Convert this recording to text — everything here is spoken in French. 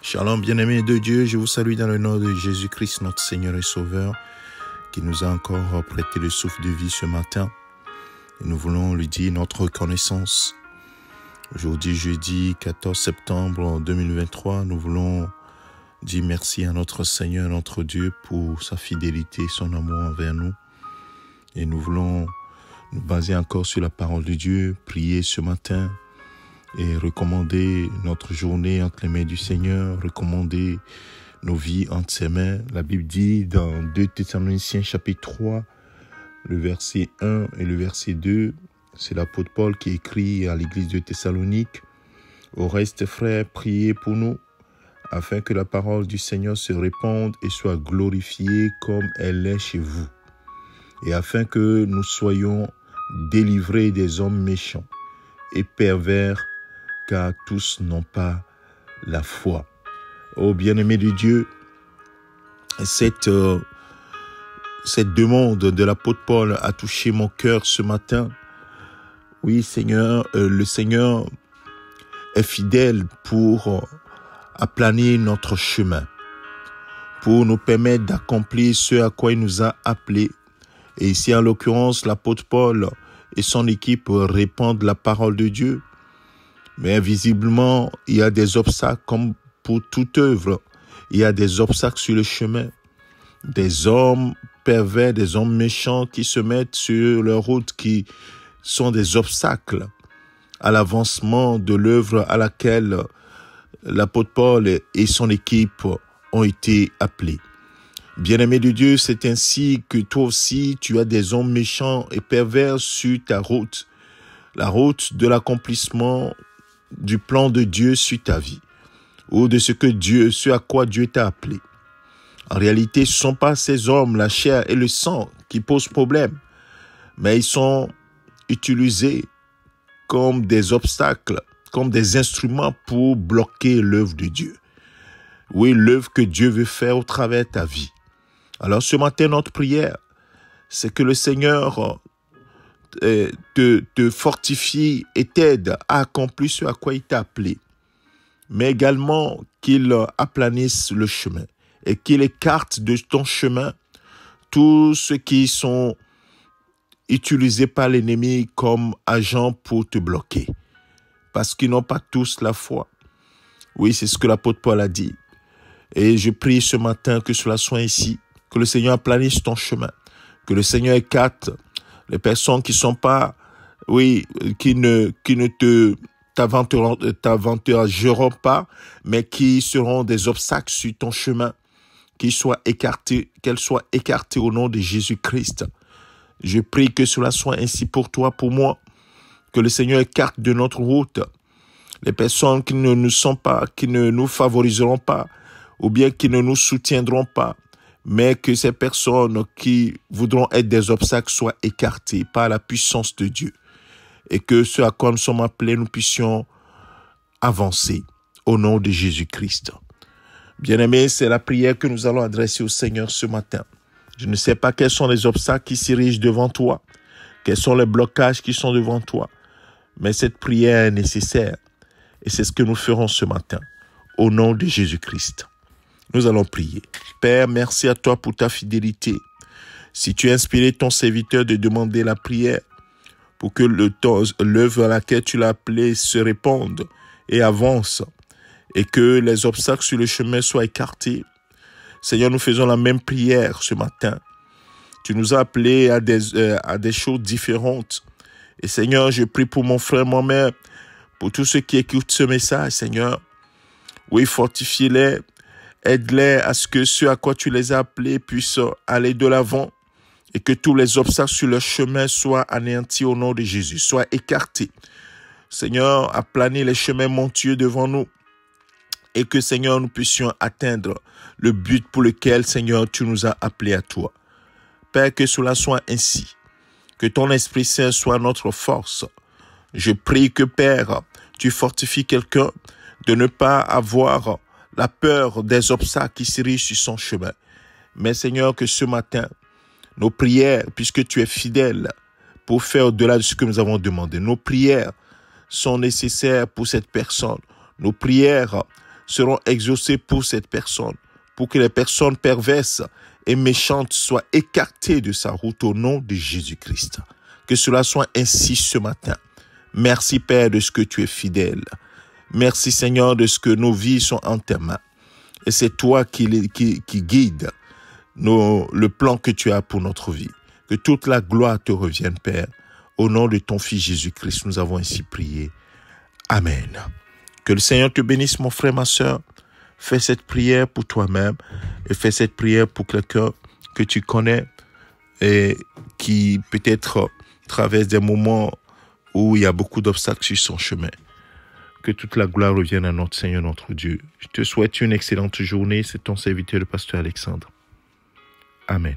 Shalom, bien-aimés de Dieu, je vous salue dans le nom de Jésus-Christ, notre Seigneur et Sauveur, qui nous a encore prêté le souffle de vie ce matin. Et nous voulons lui dire notre reconnaissance. Aujourd'hui, jeudi 14 septembre 2023, nous voulons dire merci à notre Seigneur, notre Dieu, pour sa fidélité, son amour envers nous. Et nous voulons nous baser encore sur la parole de Dieu, prier ce matin, et recommander notre journée entre les mains du Seigneur, recommander nos vies entre ses mains. La Bible dit dans 2 Thessaloniciens chapitre 3, le verset 1 et le verset 2, c'est l'apôtre Paul qui écrit à l'église de Thessalonique: « Au reste, frères, priez pour nous, afin que la parole du Seigneur se répande et soit glorifiée comme elle est chez vous, et afin que nous soyons délivrés des hommes méchants et pervers, car tous n'ont pas la foi. » Oh bien-aimé de Dieu, cette demande de l'apôtre Paul a touché mon cœur ce matin. Oui, Seigneur, le Seigneur est fidèle pour aplanir notre chemin, pour nous permettre d'accomplir ce à quoi il nous a appelés. Et ici, en l'occurrence, l'apôtre Paul et son équipe répandent la parole de Dieu. Mais visiblement, il y a des obstacles comme pour toute œuvre. Il y a des obstacles sur le chemin. Des hommes pervers, des hommes méchants qui se mettent sur leur route, qui sont des obstacles à l'avancement de l'œuvre à laquelle l'apôtre Paul et son équipe ont été appelés. Bien-aimé de Dieu, c'est ainsi que toi aussi, tu as des hommes méchants et pervers sur ta route. La route de l'accomplissement du plan de Dieu sur ta vie, ou de ce à quoi Dieu t'a appelé. En réalité, ce ne sont pas ces hommes, la chair et le sang, qui posent problème, mais ils sont utilisés comme des obstacles, comme des instruments pour bloquer l'œuvre de Dieu. Oui, l'œuvre que Dieu veut faire au travers de ta vie. Alors ce matin, notre prière, c'est que le Seigneur te fortifie et t'aide à accomplir ce à quoi il t'a appelé, mais également qu'il aplanisse le chemin et qu'il écarte de ton chemin tous ceux qui sont utilisés par l'ennemi comme agents pour te bloquer, parce qu'ils n'ont pas tous la foi. Oui, c'est ce que l'apôtre Paul a dit. Et je prie ce matin que cela soit ainsi, que le Seigneur aplanisse ton chemin, que le Seigneur écarte les personnes qui sont pas, qui ne t'aventureront pas, mais qui seront des obstacles sur ton chemin, qu'elles soient écartées au nom de Jésus-Christ. Je prie que cela soit ainsi pour toi, pour moi, que le Seigneur écarte de notre route les personnes qui ne nous sont pas, qui ne nous favoriseront pas, ou bien qui ne nous soutiendront pas, mais que ces personnes qui voudront être des obstacles soient écartées par la puissance de Dieu, et que ce à quoi nous sommes appelés, nous puissions avancer au nom de Jésus-Christ. Bien-aimés, c'est la prière que nous allons adresser au Seigneur ce matin. Je ne sais pas quels sont les obstacles qui s'érigent devant toi, quels sont les blocages qui sont devant toi, mais cette prière est nécessaire, et c'est ce que nous ferons ce matin, au nom de Jésus-Christ. Nous allons prier. Père, merci à toi pour ta fidélité. Si tu as inspiré ton serviteur de demander la prière pour que l'œuvre à laquelle tu l'as appelé se répande et avance, et que les obstacles sur le chemin soient écartés, Seigneur, nous faisons la même prière ce matin. Tu nous as appelés à des choses différentes. Et Seigneur, je prie pour mon frère, ma mère, pour tous ceux qui écoutent ce message, Seigneur. Oui, fortifie-les. Aide-les à ce que ce à quoi tu les as appelés puissent aller de l'avant, et que tous les obstacles sur leur chemin soient anéantis au nom de Jésus, soient écartés. Seigneur, aplanis les chemins montueux devant nous, et que, Seigneur, nous puissions atteindre le but pour lequel, Seigneur, tu nous as appelés à toi. Père, que cela soit ainsi, que ton Esprit Saint soit notre force. Je prie que, Père, tu fortifies quelqu'un de ne pas avoir la peur des obstacles qui s'érigent sur son chemin. Mais Seigneur, que ce matin, nos prières, puisque tu es fidèle pour faire au-delà de ce que nous avons demandé, nos prières sont nécessaires pour cette personne. Nos prières seront exaucés pour cette personne, pour que les personnes perverses et méchantes soient écartées de sa route au nom de Jésus-Christ. Que cela soit ainsi ce matin. Merci Père de ce que tu es fidèle. Merci Seigneur de ce que nos vies sont en tes mains. Et c'est toi qui guide le plan que tu as pour notre vie. Que toute la gloire te revienne Père. Au nom de ton Fils Jésus-Christ, nous avons ainsi prié. Amen. Que le Seigneur te bénisse mon frère, ma sœur. Fais cette prière pour toi-même et fais cette prière pour quelqu'un que tu connais et qui peut-être traverse des moments où il y a beaucoup d'obstacles sur son chemin. Que toute la gloire revienne à notre Seigneur, notre Dieu. Je te souhaite une excellente journée. C'est ton serviteur, le pasteur Alexandre. Amen.